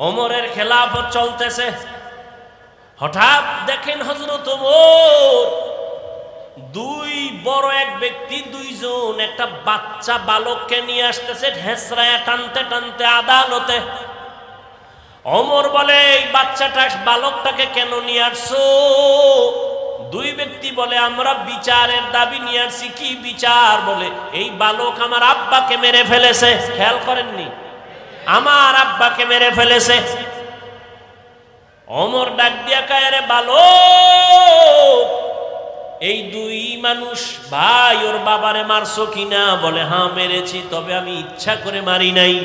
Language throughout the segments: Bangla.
ওমরের খেলাফত চলতেছে। হঠাৎ দেখেন হযরত ওমর দুই বড় এক ব্যক্তি দুইজন একটা বাচ্চা বালককে নিয়ে আসতেছে, ঢেসরায় টানতে টানতে আদালতে। ওমর বলে, এই বাচ্চাটা বালকটাকে কেন নিয়ে আসছো? দুই ব্যক্তি বলে, আমরা বিচারের দাবি নিয়ে আসছি। কি বিচার? বলে, এই বালক আমার আব্বাকে মেরে ফেলেছে। খেয়াল করেননি, আমার আব্বাকে মেরে ফেলেছে। ওমর ডাক দিয়া কয়, আরে বালক, এই দুই মানুষ ভাই, ওর বাবারে মারছো কিনা? বলে, হ্যাঁ মেরেছি, তবে আমি ইচ্ছা করে মারি নাই।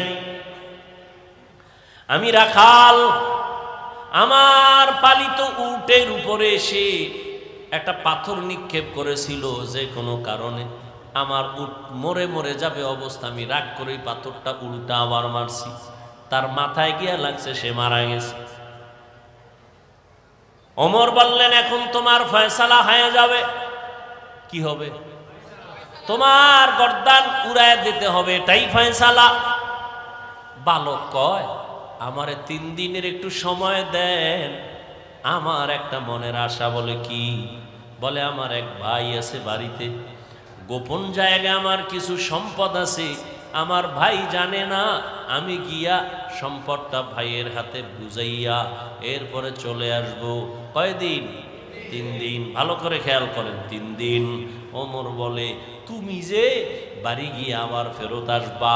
আমি রাখাল, আমার পালিত উটের উপরে এসে একটা পাথর নিক্ষেপ করেছিল, যে কোনো কারণে আমার উট মরে মরে যাবে অবস্থা, আমি রাগ করে পাথরটা উল্টা আবার মারছি, তার মাথায় গিয়া লাগছে, সে মারা গেছে। ওমর বললেন, এখন তোমার ফয়সালা হয়ে যাবে। কি হবে? তোমার গর্দান উড়ায় দিতে হবে, এটাই ফয়সালা। বালক কয়, আমারে 3 দিনের একটু সময় দেন, আমার একটা মনের আশা। বলে, কি? বলে, আমার এক ভাই আছে বাড়িতে, গোপন জায়গায় আমার কিছু সম্পদ আছে, আমার ভাই জানে না, আমি গিয়া সম্পদটা ভাইয়ের হাতে বুঝাইয়া এরপরে চলে আসব। কয়দিন? 3 দিন। ভালো করে খেয়াল করেন, 3 দিন। ওমর বলে, তুমি যে বাড়ি গিয়ে আবার ফেরত আসবা,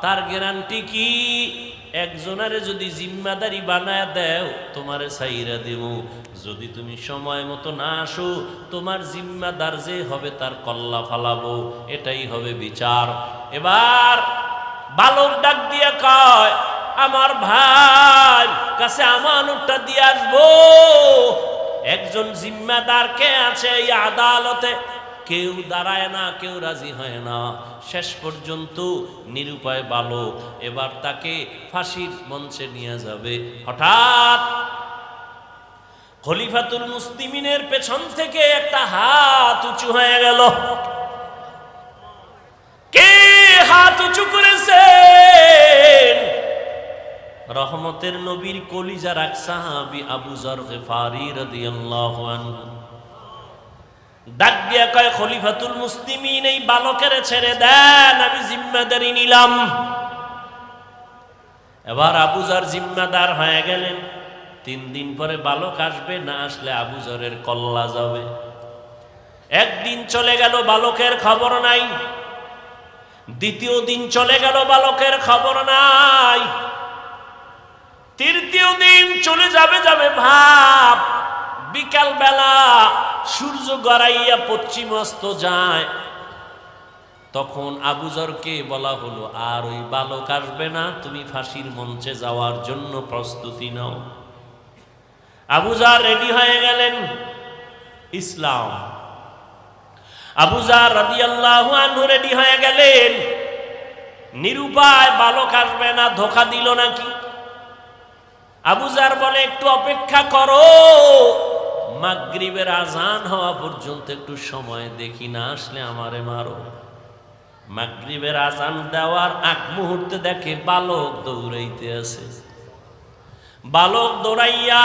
তার গ্যারান্টি কি? একজনারে যদি জিম্মাদারি বানায় দেও, তোমারে ছাইরা দেব। যদি তুমি সময় মতো না আসো, তোমার জিম্মাদার যে হবে তার কল্লা ফালাবো, এটাই হবে বিচার। এবার বালক ডাক দিয়া কয়, আমার ভাই কাছে আমানতটা দিয়ে আসবো। একজন জিম্মাদার কে আছে এই আদালতে? কেউ দাঁড়ায় না, কেউ রাজি হয় না। শেষ পর্যন্ত নিরুপায় বালক, এবার তাকে ফাঁসির মঞ্চে নিয়ে যাবে। হঠাৎ খলিফাতুল মুসলিমিনের পেছন থেকে একটা হাত উঁচু হয়ে গেল। কে হাত উঁচু করেছেন? রহমতের নবীর কলিজার এক সাহাবী আবু যর গিফারি রাদিয়াল্লাহু আনহু। ডাক দিয়া কয়, খলিফাতুল মুসলিমিন, এই বালকের ছেড়ে দেন, আমি জিম্মাদারি নিলাম। এবার আবু যর জিম্মাদার হয়ে গেলেন। 3 দিন পরে বালক আসবে, না আসলে আবু যরের কল্লা যাবে। একদিন চলে গেল, বালকের খবর নাই। দ্বিতীয় দিন চলে গেল, বালকের খবর নাই। তৃতীয় দিন চলে যাবে ভাব, বিকাল বেলা সূর্য গড়াইয়া পশ্চিম অস্ত যায়। তখন আবু যরকে বলা হলো, আর ওই বালক আসবে না, তুমি ফাঁসির মঞ্চে যাওয়ার জন্য প্রস্তুতি নাও। আবু যর রেডি হয়ে গেলেন। ইসলাম। আবু যর রাদিয়াল্লাহু আনহু রেডি হয়ে গেলেন। নিরুপায়, বালক আসবে না, ধোঁকা দিল নাকি? আবু যর বলে, একটু অপেক্ষা করো, মাগরিবের আজান হওয়া পর্যন্ত একটু সময় দেখি, না আসলে আমারে মারো। মাগরিবের আজান দেওয়ার আগ মুহূর্তে দেখে বালক দৌড়াইতে আছে। বালক দৌড়াইয়া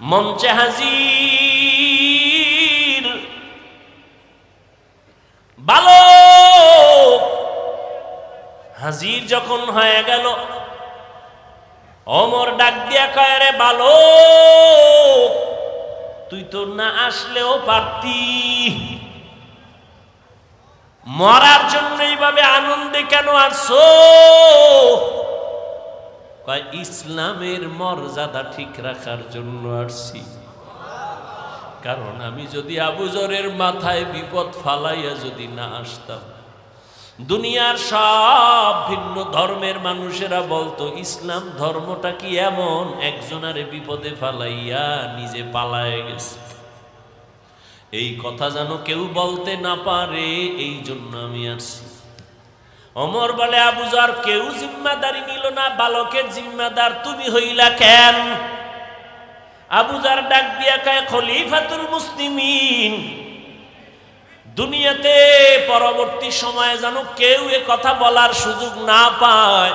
মঞ্চে হাজির। বালক হাজির যখন হয়ে গেল, ওমর ডাক দিয়া কয়, রে বালক, তুই তো না আসলেও পারতি, মরার জন্য এইভাবে আনন্দে কেন আসছো? কয়, ইসলামের মর্যাদা ঠিক রাখার জন্য আসছি। কারণ আমি যদি আবু যরের মাথায় বিপদ ফালাইয়া যদি না আসতাম, দুনিয়ার সব ভিন্ন ধর্মের মানুষেরা বলতো, ইসলাম ধর্মটা কি এমন, একজনারে বিপদে ফালাইয়া নিজে পালায় গেছে। এই কথা যেন কেউ বলতে না পারে, এই জন্য আমি আসছি। ওমর বলে, আবু যর কেউ জিম্মাদারি নিল না, বালকের জিম্মাদার তুমি হইলা কেন? আবু যর ডাক দিয়া কয়, খলিফাতুল মুসলিমিন, দুনিয়াতে পরবর্তী সময়ে যেন কেউ এ কথা বলার সুযোগ না পায়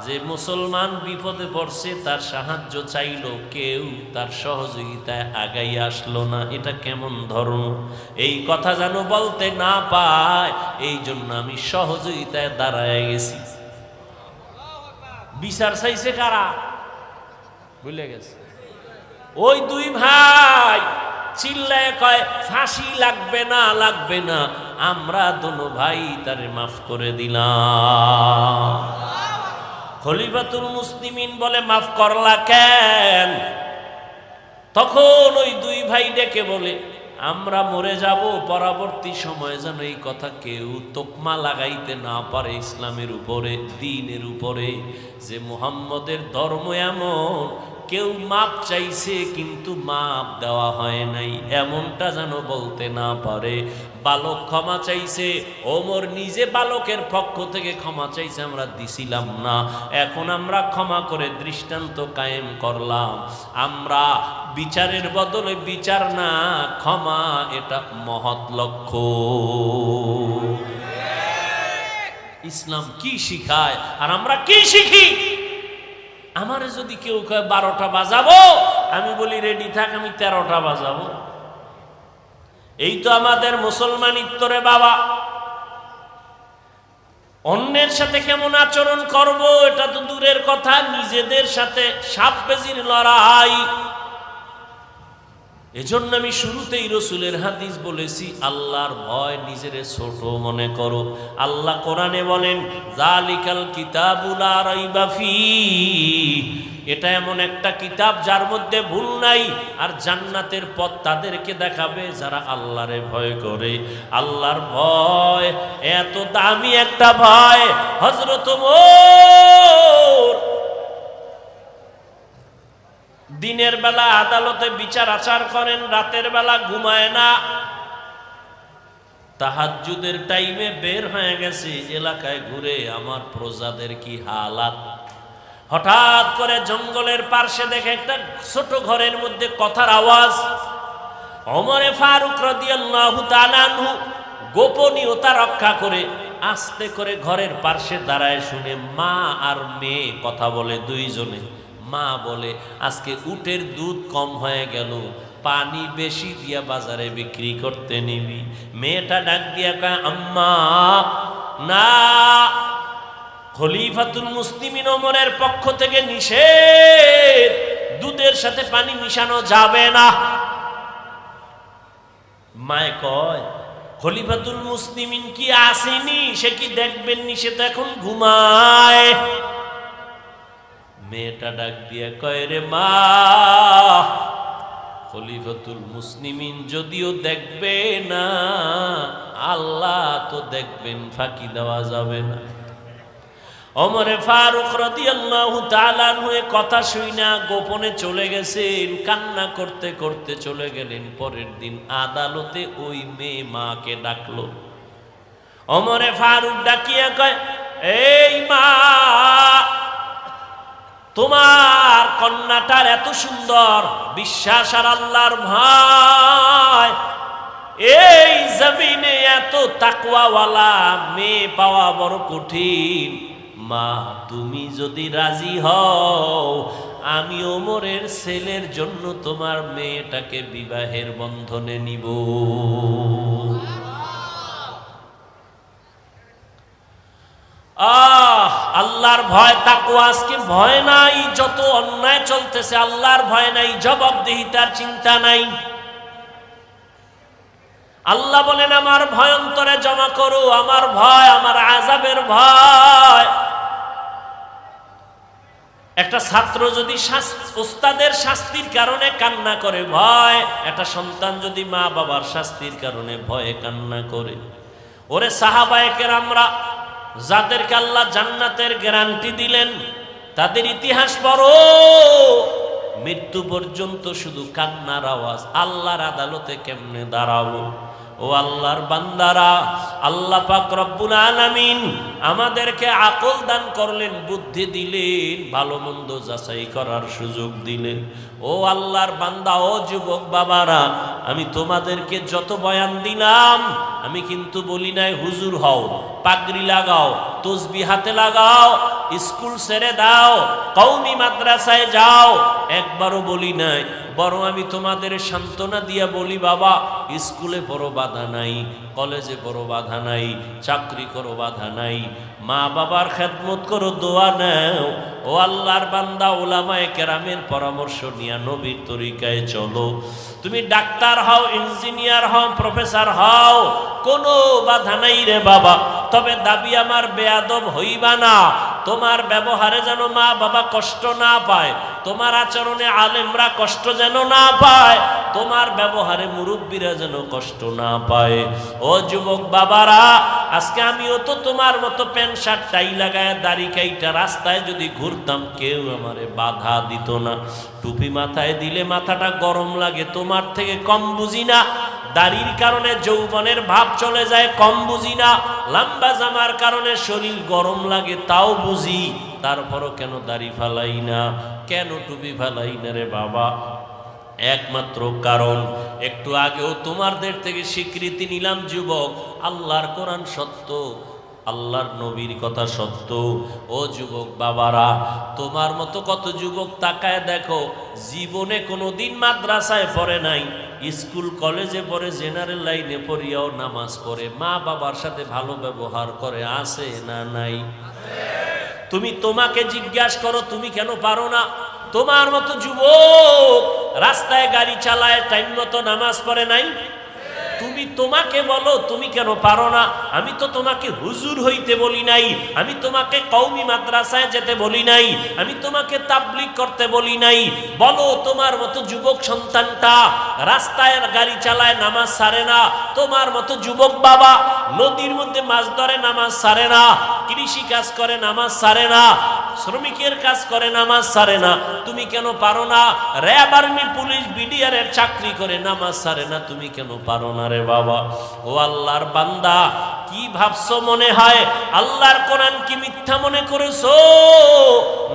যে মুসলমান বিপদে পড়ছে তার সাহায্য চাইলো, কেউ তার সহযোগিতায় আগাই আসলো না। এটা কেমন ধর্ম? এই কথা যেন বলতে না পায়, এই জন্য আমি সহযোগিতায় দাঁড়ায় গেছি। বিচার চাইছে কারা? ভুলে গেছে। ওই দুই ভাই চিল্লায় কয় ফাঁসি লাগবে না, লাগবে না, আমরা দোনো ভাই তারে মাফ করে দিলাম। খলিফাতুল মুসলিমিন বলে মাফ করলা কেন? তখন ওই দুই ভাই ডেকে বলে আমরা মরে যাব, পরবর্তী সময়ে যেন এই কথা কেউ তোকমা লাগাইতে না পারে ইসলামের উপরে, দ্বীনের উপরে, যে মুহাম্মদের ধর্ম এমন, কেউ মাপ চাইছে কিন্তু মাপ দেওয়া হয় নাই, এমনটা যেন বলতে না পারে। বালক ক্ষমা চাইছে, ওমর নিজে বালকের পক্ষ থেকে ক্ষমা চাইছে, আমরা দিছিলাম না, এখন আমরা ক্ষমা করে দৃষ্টান্ত কায়েম করলাম। আমরা বিচারের বদলে বিচার না, ক্ষমা, এটা মহৎ লক্ষ্য। ইসলাম কি শিখায় আর আমরা কি শিখি? আমারে যদি কেউ কয় 12টা বাজাবো, আমি বলি রেডি থাক, আমি 13টা বাজাবো। এই তো আমাদের মুসলমানিত্ব রে বাবা। অন্যের সাথে কেমন আচরণ করব এটা তো দূরের কথা, নিজেদের সাথে সাপ বেজির লড়াই। এজন্য আমি শুরুতেই রসুলের হাদিস বলেছি, আল্লাহর ভয়, নিজের ছোট মনে করো। আল্লাহ কোরআনে বলেন যালিকাল কিতাবু লা রাইবা ফীহি, এটা এমন একটা কিতাব যার মধ্যে ভুল নাই, আর জান্নাতের পথ তাদেরকে দেখাবে যারা আল্লাহরে ভয় করে। আল্লাহর ভয় এত দামি একটা ভয়, হযরত ওমর দিনের বেলা আদালতে বিচার আচার করেন, রাতের বেলা ঘুমায় না। তাহাজ্জুদের টাইমে বের হয়ে গেছে এলাকায় ঘুরে, আমার প্রজাদের কি হালাত। হঠাৎ করে জঙ্গলের পার্শ্বে দেখে একটা ছোট ঘরের মধ্যে কথার আওয়াজ। ওমরে ফারুক রাদিয়াল্লাহু তাআলা আনহু গোপনীয়তা রক্ষা করে আস্তে করে ঘরের পার্শ্বে দাঁড়ায়, শুনে মা আর মেয়ে কথা বলে দুইজনে। মা বলে আজকে উটের দুধ কম হয়ে গেল, পানি বেশি দিয়া বাজারে বিক্রি করতে নিবি। মেয়েটা ডাক দিয়া কয় আম্মা না, খলিফাতুল মুসলিমিন ওমরের পক্ষ থেকে নিষেধ, দুধের সাথে পানি মিশানো যাবে না। মায়ে কয় খলিফাতুল মুসলিমিন কি আসেনি, সে কি দেখবেননি, সে তো এখন ঘুমায়। মেয়েটা ডাক দিয়া কয় রে মা, খলিফাতুল মুসলিমিন যদিও দেখবে না, আল্লাহ তো দেখবেন, ফাঁকি দেওয়া যাবে না। ওমরে ফারুক রাদিয়াল্লাহু তাআলা আনহু কথা শুইনা গোপনে চলে গেছেন, কান্না করতে করতে চলে গেলেন। পরের দিন আদালতে ওই মেয়ে মাকে ডাকলো। ওমরে ফারুক ডাকিয়া কয় এই মা, তোমার কন্যাটার এত সুন্দর বিশ্বাস আর আল্লাহর ভয়, এই জমিনে এত তাকওয়াওয়ালা মেয়ে পাওয়া বড় কঠিন। মা তুমি যদি রাজি হও, আমি ওমরের ছেলের জন্য তোমার মেয়েটাকে বিবাহের বন্ধনে নিব। আল্লাহর ভয়, তাকওয়া আজকে ভয় নাই, যত অন্যায় চলতেছে আল্লাহর ভয় নাই, জবাবদিহিতার চিন্তা নাই। আল্লাহ বলেন আমার ভয় অন্তরে জমা করো, আমার ভয়, আমার আযাবের ভয়। একটা ছাত্র যদি ওস্তাদের শাস্তির কারণে কান্না করে ভয়, একটা সন্তান যদি মা বাবার শাস্তির কারণে ভয়ে কান্না করে, ওরে সাহাবায়ে কেরামরা যাদেরকে আল্লাহ জান্নাতের গ্যারান্টি দিলেন, তাদের ইতিহাস পড়ো, মৃত্যু পর্যন্ত শুধু কান্নার আওয়াজ। আল্লাহর আদালতে কেমনে দাঁড়াবো? ও আল্লাহর বান্দারা, আল্লাহ পাক রব্বুল আলামিন আমাদেরকে আকল দান করলেন, বুদ্ধি দিলেন, ভালো মন্দ যাচাই করার সুযোগ দিলেন। ও আল্লাহর বান্দা, ও যুবক বাবারা, আমি তোমাদেরকে যত বয়ান দিলাম, আমি কিন্তু বলি নাই হুজুর হও, পাগড়ি লাগাও, তসবিহ হাতে লাগাও, স্কুল ছেড়ে দাও, কওমি মাদ্রাসায় যাও, একবারও বলি নাই। বরং আমি তোমাদের সান্ত্বনা দিয়া বলি, বাবা স্কুলে বড় বাধা নাই, কলেজে বড় বাধা নাই, চাকরি করো বাধা নাই, মা বাবার খেদমত করো, দোয়া নাও। ও আল্লাহর বান্দা, উলামায়ে কেরামের পরামর্শ নিয়ে নবীর তরিকায় চলো। তুমি ডাক্তার হও, ইঞ্জিনিয়ার হও, প্রফেসর হও, কোনো বাধা নাই রে বাবা। তবে দাবি আমার বেয়াদব হইবা না। তোমার ব্যবহারে যেন মা বাবা কষ্ট না পায়, তোমার আচরণে আলেমরা কষ্ট যেন না পায়, তোমার ব্যবহারে মুরব্বীরা যেন কষ্ট না পায়। ও যুবক বাবারা, আজকে আমিও তো তোমার মতো প্যান্ট শার্ট টাই লাগায় দাড়ি কাইটা রাস্তায় যদি ঘুরতাম, কেউ আমারে বাধা দিত না। টুপি মাথায় দিলে মাথাটা গরম লাগে, তোমার থেকে কম বুঝি না। দাড়ির কারণে যৌবনের ভাব চলে যায়, কম বুঝি না। লম্বা জামার কারণে শরীর গরম লাগে, তাও বুঝি। তারপরও কেন দাড়ি ফালাই না, কেন টুপি ফালাই না রে বাবা? একমাত্র কারণ, একটু আগেও তোমাদের থেকে স্বীকৃতি নিলাম যুবক, আল্লাহর কোরআন সত্য, আল্লাহর নবীর কথা সত্য। ও যুবক বাবারা, তোমার মতো কত যুবক তাকায় দেখো, জীবনে কোনোদিন মাদ্রাসায় পড়ে নাই, স্কুল কলেজে পড়ে, জেনারেল লাইনে পড়িয়াও নামাজ পড়ে, মা বাবার সাথে ভালো ব্যবহার করে, আছে না নাই? তুমি তোমাকে জিজ্ঞাসা করো, তুমি কেন পারো না? তোমার মতো যুবক রাস্তায় গাড়ি চালায়, টাইম মতো নামাজ পড়ে নাই। তুমি তোমাকে বলো, তুমি কেন পারো না? আমি তো তোমাকে হুজুর হইতে বলি নাই, আমি তোমাকে কওমি মাদ্রাসায় যেতে বলি নাই, আমি তোমাকে তাবলীগ করতে বলি নাই। বলো, তোমার মতো যুবক সন্তানটা রাস্তায় গাড়ি চালায়, নামাজ ছাড়ে না। তোমার মতো যুবক বাবা নদীর মধ্যে মাছ ধরে, নামাজ ছাড়ে না। কৃষি কাজ করে, নামাজ ছাড়ে না। শ্রমিকের কাজ করে, নামাজ ছাড়ে না। তুমি কেন পারো না? র্যাব, আর্মি, পুলিশ, বিডিআর এর চাকরি করে, নামাজ ছাড়ে না। তুমি কেন পারো না রে বাবা? ও আল্লাহর বান্দা, কি ভাবছো মনে হয় আল্লাহর কোরআন কি মিথ্যা মনে করেছো?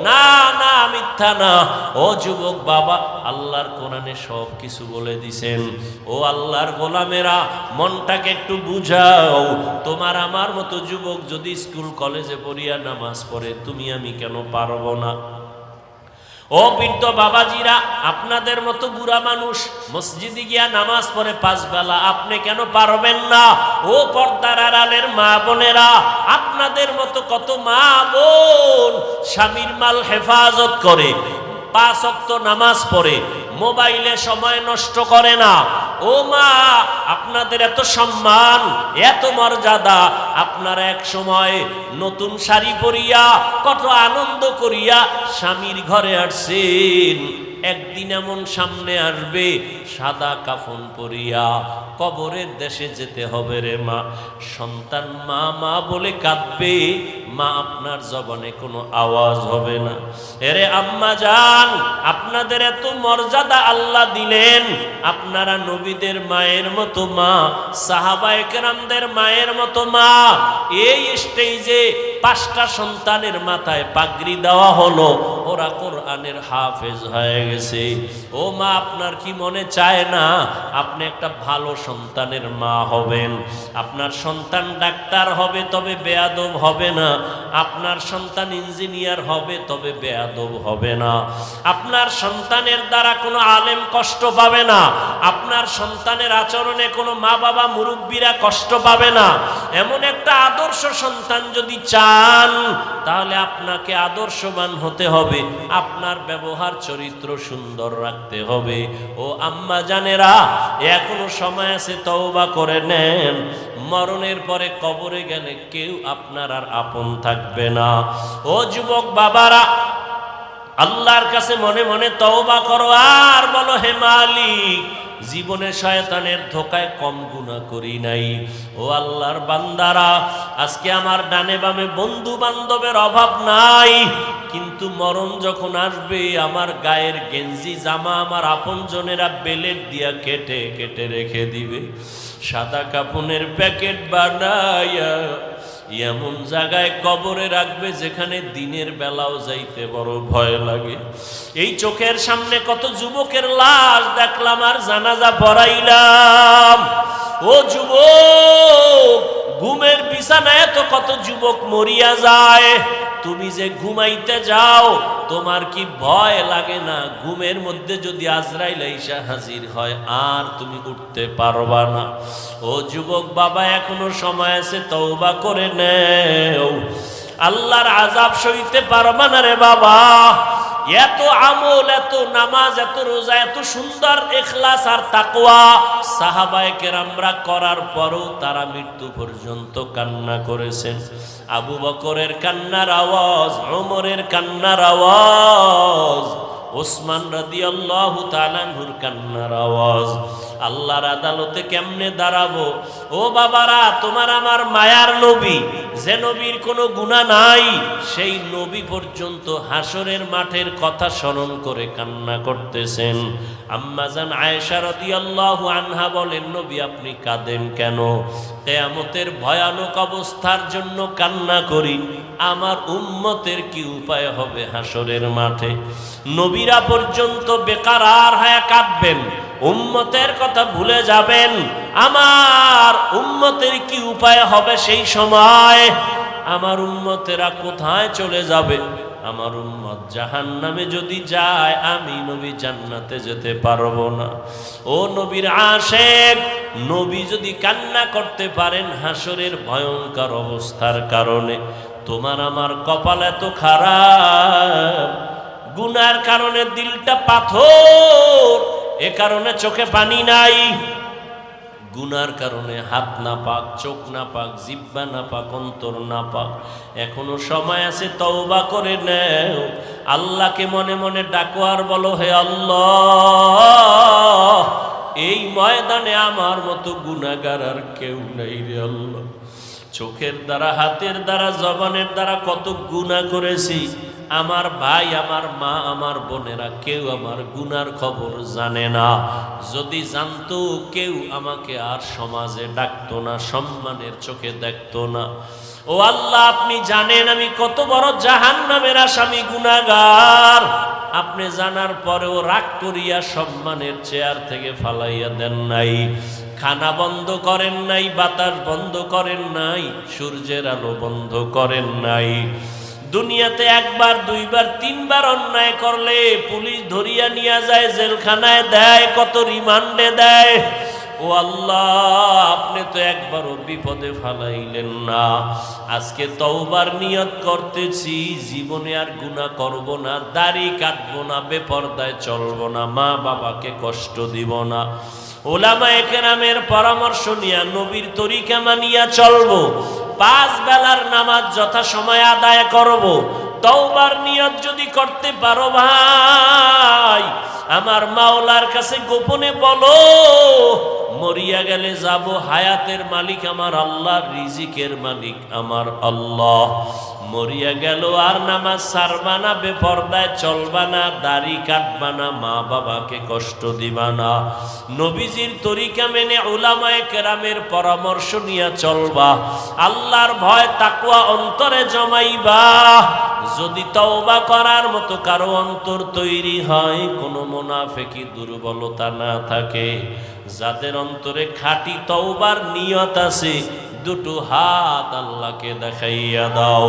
না না, মিথ্যা না। ও যুবক বাবা, আল্লাহর কোরআনে সব কিছু বলে দিছেন। ও আল্লাহর গোলামেরা, মনটাকে একটু বুঝাও। তোমার আমার মতো যুবক যদি স্কুল কলেজে পড়িয়া নামাজ পড়ে, তুমি আমি কেন পারবো না? ও বৃদ্ধ বাবাজিরা, আপনাদের মতো বুড়া মানুষ মসজিদে গিয়া নামাজ পড়ে 5 বেলা, আপনি কেন পারবেন না? ও পর্দার আড়ালের মা বোনেরা, আপনাদের মতো কত মা বোন স্বামীর মাল হেফাজত করে, 5 ওয়াক্ত নামাজ পড়ে, মোবাইলে সময় নষ্ট করে না। ও মা, আপনাদের এত সম্মান, এত মর্যাদা, আপনারা এক সময় নতুন শাড়ি পরিয়া কত আনন্দ করিয়া স্বামীর ঘরে আসছেন। একদিন এমন সামনে আসবে, সাদা কাফন পরিয়া কবরের দেশে যেতে হবে রে মা। সন্তান মা মা বলে কাঁদবে, মা আপনার জবানে কোনো আওয়াজ হবে না। এরে আম্মা জান, আপনাদের এত মর্যাদা আল্লাহ দিলেন, আপনারা নবীদের মায়ের মতো মা, সাহাবায়ে কেরামদের মায়ের মতো মা। এই স্টেজে 5টা সন্তানের মাথায় পাগড়ি দেওয়া হলো, ওরা কোরআনের হাফেজ হয়ে গেছে। ও মা, আপনার কি মনে চায় না আপনি একটা ভালো সন্তানের মা হবেন? আপনার সন্তান ডাক্তার হবে, তবে বেয়াদব হবে না। আপনার সন্তান ইঞ্জিনিয়ার হবে, তবে বেয়াদব হবে না। আপনার সন্তানের দ্বারা কোনো আলেম কষ্ট পাবে না। আপনার সন্তানের আচরণে কোনো মা বাবা মুরব্বীরা কষ্ট পাবে না। এমন একটা আদর্শ সন্তান যদি চান, তাহলে আপনাকে আদর্শবান হতে হবে, আপনার ব্যবহার চরিত্র সুন্দর রাখতে হবে। ও আম্মা জানেরা, এখনো সময় আছে, তওবা করে নেন। মরণের পরে কবরে গেলে কেউ আপনার আর আপন থাকবে না। ও যুবক বাবারা, আল্লাহর কাছে মনে মনে তওবা করো, আর বলো, হে মালিক, জীবনে শয়তানের ধোকায় কম গুনাহ করি নাই। ও আল্লাহর বান্দারা, আজকে আমার ডানে বামে বন্ধু বান্ধবের অভাব নাই, কিন্তু মরণ যখন আসবে, আমার গায়ের গেঞ্জি জামা আমার আপনজনেরা বেলেট দিয়া কেটে কেটে রেখে দিবে। সাদা কাপনের প্যাকেট বানাইয়া এমন জায়গায় কবরে রাখবে, যেখানে দিনের বেলাও যাইতে বড় ভয় লাগে। এই চোখের সামনে কত যুবকের লাশ দেখলাম আর জানাজা পড়াইলাম। ও যুবক, ঘুমের বিছানায় তো কত যুবক মরিয়া যায়, তুমি যে ঘুমাইতে যাও তোমার কি ভয় লাগে না ঘুমের মধ্যে যদি আজরাইল এসে হাজির হয় আর তুমি উঠতে পারবা না? ও যুবক বাবা, এখনো সময় আছে, তওবা করে নেও। আল্লাহর আযাব সইতে পারবা না রে বাবা। এত আমল, এত নামাজ, এত রোজা, এত সুন্দর ইখলাস আর তাকওয়া সাহাবায়ে কেরামরা করার পরও তারা মৃত্যু পর্যন্ত কান্না করেছেন। আবু বকরের কান্নার আওয়াজ, ওমরের কান্নার আওয়াজ, ওসমান রাদিয়াল্লাহু তাআলা আনহুর কান্নার আওয়াজ। আল্লাহর আদালতে কেমনে দাঁড়াবো? ও বাবারা, তোমার আমার মায়ার নবী, যে নবীর কোনো গুনাহ নাই, সেই নবী পর্যন্ত হাসরের মাঠের কথা স্মরণ করে কান্না করতেছেন। আম্মা জান আয়েশা রাদিয়াল্লাহু আনহা বলেন, নবী আপনি কাঁদেন কেন? কিয়ামতের ভয়ানক অবস্থার জন্য কান্না করি। আমার উম্মতের কি উপায় হবে হাসরের মাঠে? নবীরা পর্যন্ত বেকারার হয়ে কাঁদবেন, উম্মতের কথা ভুলে যাবেন। আমার উম্মতের কি উপায় হবে সেই সময়? আমার উম্মতেরা কোথায় চলে যাবে? আমার উম্মত জাহান্নামে যদি যায়, আমি নবী জান্নাতে যেতে পারবো না। ও নবীর আশেক, নবী যদি কান্না করতে পারেন হাসরের ভয়ঙ্কর অবস্থার কারণে, তোমার আমার কপাল এত খারাপ, গুনার কারণে দিলটা পাথর, এ কারণে চোখে পানি নাই, গুনার কারণে হাত না পাক, চোখ না পাক, জিহ্বা না পাক, অন্তর না পাক। এখনো সময় আছে, তওবা করে নেও। আল্লাহকে মনে মনে ডাকো আর বলো, হে আল্লাহ, এই ময়দানে আমার মতো গুনাহগার আর কেউ নাই রে আল্লাহ। চোখের দ্বারা, হাতের দ্বারা, জবানের দ্বারা কত গুনাহ করেছি। আমার ভাই, আমার মা, আমার বোনেরা কেউ আমার গুনার খবর জানে না। যদি জানতো, কেউ আমাকে আর সমাজে ডাকতো না, সম্মানের চোখে দেখতো না। ও আল্লাহ, আপনি জানেন আমি কত বড় জাহান্নামের আসামি, গুনাহগার। আপনি জানার পরেও রাগ করিয়া সম্মানের চেয়ার থেকে ফালাইয়া দেন নাই, খানা বন্ধ করেন নাই, বাতাস বন্ধ করেন নাই, সূর্যের আলো বন্ধ করেন নাই। দুনিয়াতে একবার, দুইবার, তিনবার অন্যায় করলে পুলিশ ধরিয়া নিয়ে যায়, জেলখানায় দেয়, কত রিমান্ডে দেয়। ও আল্লাহ, আপনি তো একবারও বিপদে ফালাইলেন না। আজকে তওবার নিয়ত করতেছি, জীবনে আর গুনাহ করব না, দাড়ি কাটবো না, বেপরদায় চলবো না, মা বাবাকে কষ্ট দিব না। ওলামায়ে কেরামের পরামর্শ নিয়া নবীর তরিকা মানিয়া চলবো, 5 বেলার নামাজ যথা সময় আদায় করব। তওবার নিয়ত যদি করতে পারো ভাই, আমার মাওলার কাছে গোপনে বলো, মরিয়া গেলে যাব, হায়াতের মালিক আমার আল্লাহ, রিজিকের মালিক আমার আল্লাহ। মরিয়া গেল আর নামাজ ছাড়বা না, বেপরদায় চলবা না, দাড়ি কাটবা না, মা বাবাকে কষ্ট দিবা না, নবীজির তরিকা মেনে উলামায়ে কেরামের পরামর্শ নিয়ে চলবা, আল্লাহর ভয় তাকওয়া অন্তরে জমাইবা। যদি তওবা করার মতো কারো অন্তর তৈরি হয়, কোনো মুনাফিকি দুর্বলতা না থাকে, যাদের অন্তরে খাঁটি তওবার নিয়ত আছে, দুটো হাত আল্লাহকে দেখাইয়া দাও।